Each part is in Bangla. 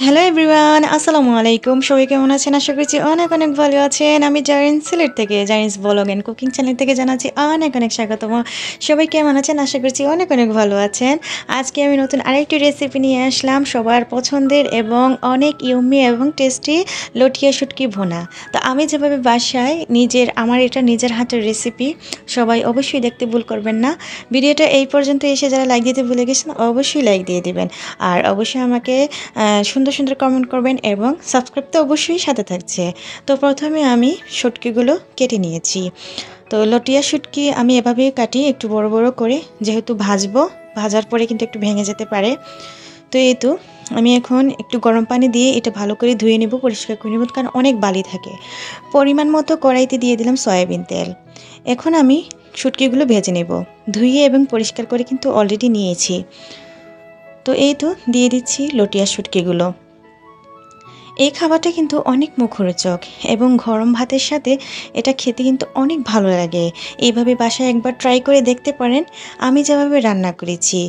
হ্যালো এভরিওয়ান, আসসালামু আলাইকুম। সবাই কেমন আছেন? আশা করছি অনেক অনেক ভালো আছেন। আমি জারিন সিলেট থেকে, জারিনস ব্লগ অ্যান্ড কুকিং চ্যানেল থেকে জানাচ্ছি অনেক অনেক স্বাগতম। সবাই কেমন আছেন? আশা করছি অনেক অনেক ভালো আছেন। আজকে আমি নতুন আরেকটি রেসিপি নিয়ে আসলাম, সবার পছন্দের এবং অনেক ইয়ম্মি এবং টেস্টি লটিয়া শুটকি ভুনা। তো আমি যেভাবে বাসায় আমার এটা নিজের হাতের রেসিপি, সবাই অবশ্যই দেখতে ভুল করবেন না। ভিডিওটা এই পর্যন্ত এসে যারা লাইক দিতে ভুলে গেছেন অবশ্যই লাইক দিয়ে দিবেন, আর অবশ্যই আমাকে সুন্দর সুন্দর কমেন্ট করবেন এবং সাবস্ক্রাইব তো অবশ্যই সাথে থাকছে। তো প্রথমে আমি শুটকিগুলো কেটে নিয়েছি। তো লটিয়া শুটকি আমি এভাবেই কাটি, একটু বড় বড় করে, যেহেতু ভাজার পরে কিন্তু একটু ভেঙে যেতে পারে। তো এই তো আমি এখন একটু গরম পানি দিয়ে এটা ভালো করে ধুয়ে নেব, পরিষ্কার করে নেব, কারণ অনেক বালি থাকে। পরিমাণ মতো কড়াইতে দিয়ে দিলাম সয়াবিন তেল। এখন আমি শুটকিগুলো ভেজে নেব। ধুয়ে এবং পরিষ্কার করে কিন্তু অলরেডি নিয়েছি। তো এই তো দিয়ে দিচ্ছি লটিয়া শুটকিগুলো। এই খাবারটা কিন্তু অনেক মুখরোচক এবং গরম ভাতের সাথে এটা খেতে কিন্তু অনেক ভালো লাগে। এইভাবে বাসায় একবার ট্রাই করে দেখতে পারেন, আমি যেভাবে রান্না করেছি।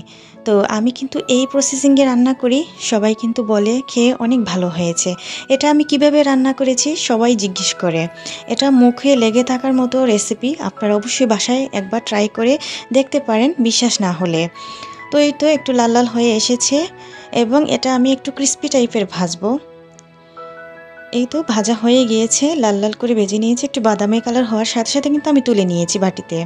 তো আমি কিন্তু এই প্রসেসিংয়ে রান্না করি, সবাই কিন্তু বলে খেয়ে অনেক ভালো হয়েছে। এটা আমি কিভাবে রান্না করেছি সবাই জিজ্ঞেস করে। এটা মুখে লেগে থাকার মতো রেসিপি, আপনারা অবশ্যই বাসায় একবার ট্রাই করে দেখতে পারেন বিশ্বাস না হলে। তো এই তো একটু লাল লাল হয়ে এসেছে এবং এটা আমি একটু ক্রিস্পি টাইপের ভাজবো। এই তো ভাজা হয়ে গিয়েছে, লাল লাল করে ভেজে নিয়েছি। একটু বাদামি কালার হওয়ার সাথে সাথে কিন্তু আমি তুলে নিয়েছি বাটিতে।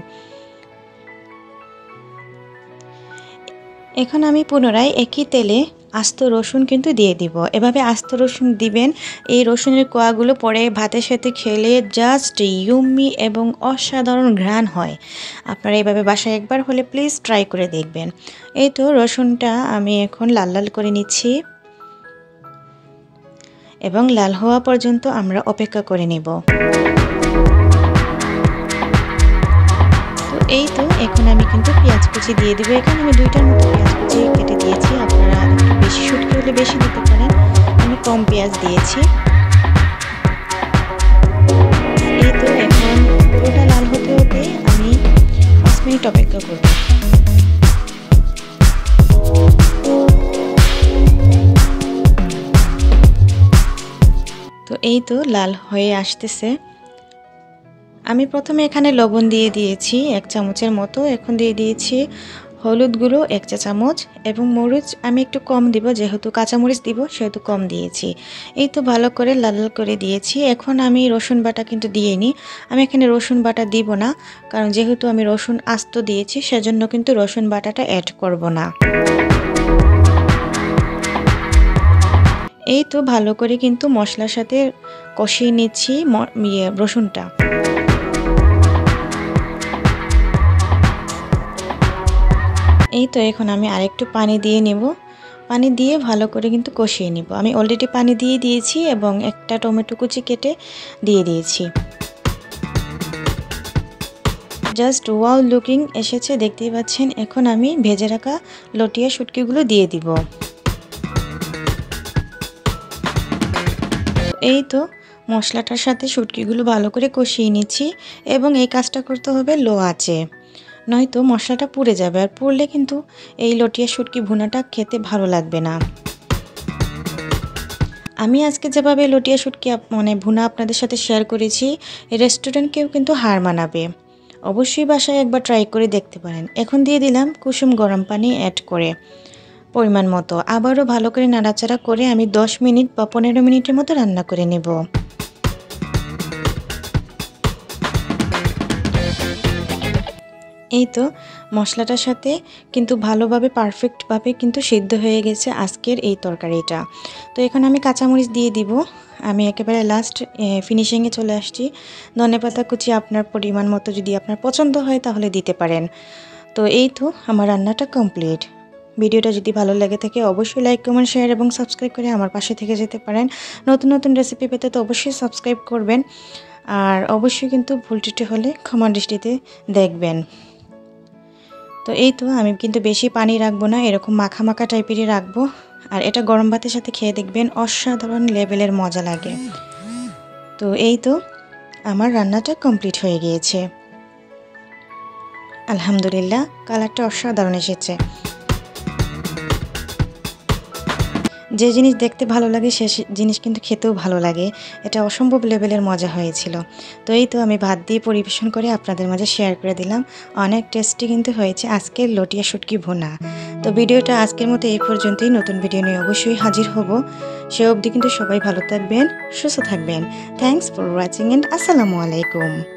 এখন আমি পুনরায় একই তেলে আস্ত রসুন কিন্তু দিয়ে দিব। এভাবে আস্ত রসুন দিবেন, এই রসুনের কোয়াগুলো পরে ভাতের সাথে খেলে জাস্ট ইয়ম্মি এবং অসাধারণ ঘ্রাণ হয়। আপনারা এইভাবে বাসায় একবার হলে প্লিজ ট্রাই করে দেখবেন। এই তো রসুনটা আমি এখন লাল লাল করে নিচ্ছি এবং লাল হওয়া পর্যন্ত আমরা অপেক্ষা করে নেব। তো এই তো এখন আমি কিন্তু পেঁয়াজ কুচি দিয়ে দেবো। এখানে আমি 2টার মতো পেঁয়াজ কুচি কেটে দিয়েছি। আপনারা একটু বেশি শুটকি হলে বেশি দিতে পারেন, আমি কম পেঁয়াজ দিয়েছি। এই তো এখন পুরোটা লাল হতে হতে আমি 5 মিনিট অপেক্ষা করব। তো এই তো লাল হয়ে আসতেছে। আমি প্রথমে এখানে লবণ দিয়ে দিয়েছি 1 চামচের মতো। এখন দিয়ে দিয়েছি হলুদ গুঁড়ো 1 চা চামচ এবং মরিচ আমি একটু কম দিব, যেহেতু কাঁচামরিচ দিব সেহেতু কম দিয়েছি। এই তো ভালো করে লাল লাল করে দিয়েছি। এখন আমি রসুন বাটা কিন্তু দিইনি, আমি এখানে রসুন বাটা দিব না, কারণ যেহেতু আমি রসুন আস্ত দিয়েছি সেজন্য কিন্তু রসুন বাটাটা অ্যাড করব না। এই তো ভালো করে কিন্তু মশলার সাথে কষিয়ে নিচ্ছি রসুনটা। এই তো এখন আমি আরেকটু পানি দিয়ে নেব। পানি দিয়ে ভালো করে কিন্তু কষিয়ে নিব। আমি অলরেডি পানি দিয়ে দিয়েছি এবং একটা টমেটো কুচি কেটে দিয়ে দিয়েছি। জাস্ট ওয়াও লুকিং এসেছে, দেখতেই পাচ্ছেন। এখন আমি ভেজে রাখা লটিয়া শুটকিগুলো দিয়ে দিব। এই তো মশলাটার সাথে শুটকিগুলো ভালো করে কষিয়ে নিচ্ছি এবং এই কাজটা করতে হবে লো আঁচে, নয়তো মশলাটা পুড়ে যাবে, আর পুড়লে কিন্তু এই লটিয়া শুটকি ভুনাটা খেতে ভালো লাগবে না। আমি আজকে যেভাবে লটিয়া শুটকি ভুনা আপনাদের সাথে শেয়ার করেছি, রেস্টুরেন্টকেও কিন্তু হার মানাবে। অবশ্যই বাসায় একবার ট্রাই করে দেখতে পারেন। এখন দিয়ে দিলাম কুসুম গরম পানি অ্যাড করে পরিমাণ মতো। আবারও ভালো করে নাড়াচাড়া করে আমি 10 মিনিট বা 15 মিনিটের মতো রান্না করে নেব। এই তো মশলাটার সাথে কিন্তু ভালোভাবে পারফেক্টভাবে কিন্তু সিদ্ধ হয়ে গেছে আজকের এই তরকারিটা। তো এখন আমি কাঁচামরিচ দিয়ে দিব। আমি একেবারে লাস্ট ফিনিশিংয়ে চলে আসছি। ধনেপাতা কুচি আপনার পরিমাণ মতো যদি আপনার পছন্দ হয় তাহলে দিতে পারেন। তো এই তো আমার রান্নাটা কমপ্লিট। ভিডিওটা যদি ভালো লেগে থাকে অবশ্যই লাইক, কমেন্ট, শেয়ার এবং সাবস্ক্রাইব করে আমার পাশে থেকে যেতে পারেন। নতুন নতুন রেসিপি পেতে তো অবশ্যই সাবস্ক্রাইব করবেন, আর অবশ্যই কিন্তু ভুল ত্রুটি হলে ক্ষমা দৃষ্টিতে দেখবেন। তো এই তো আমি কিন্তু বেশি পানি রাখবো না, এরকম মাখা মাখা টাইপেরই রাখবো। আর এটা গরম ভাতের সাথে খেয়ে দেখবেন অসাধারণ লেভেলের মজা লাগে। তো এই তো আমার রান্নাটা কমপ্লিট হয়ে গিয়েছে। আলহামদুলিল্লাহ, কালারটা অসাধারণ এসেছে। যে জিনিস দেখতে ভালো লাগে জিনিস কিন্তু খেতেও ভালো লাগে। এটা অসম্ভব লেভেলের মজা হয়েছিল। তো এই তো আমি ভাত দিয়ে পরিবেশন করে আপনাদের মাঝে শেয়ার করে দিলাম। অনেক টেস্টি কিন্তু হয়েছে আজকের লটিয়া শুটকি ভুনা। তো ভিডিওটা আজকের মতো এই পর্যন্তই। নতুন ভিডিও নিয়ে অবশ্যই হাজির হব। সে অবধি কিন্তু সবাই ভালো থাকবেন, সুস্থ থাকবেন। থ্যাংকস ফর ওয়াচিং এন্ড আসসালামু আলাইকুম।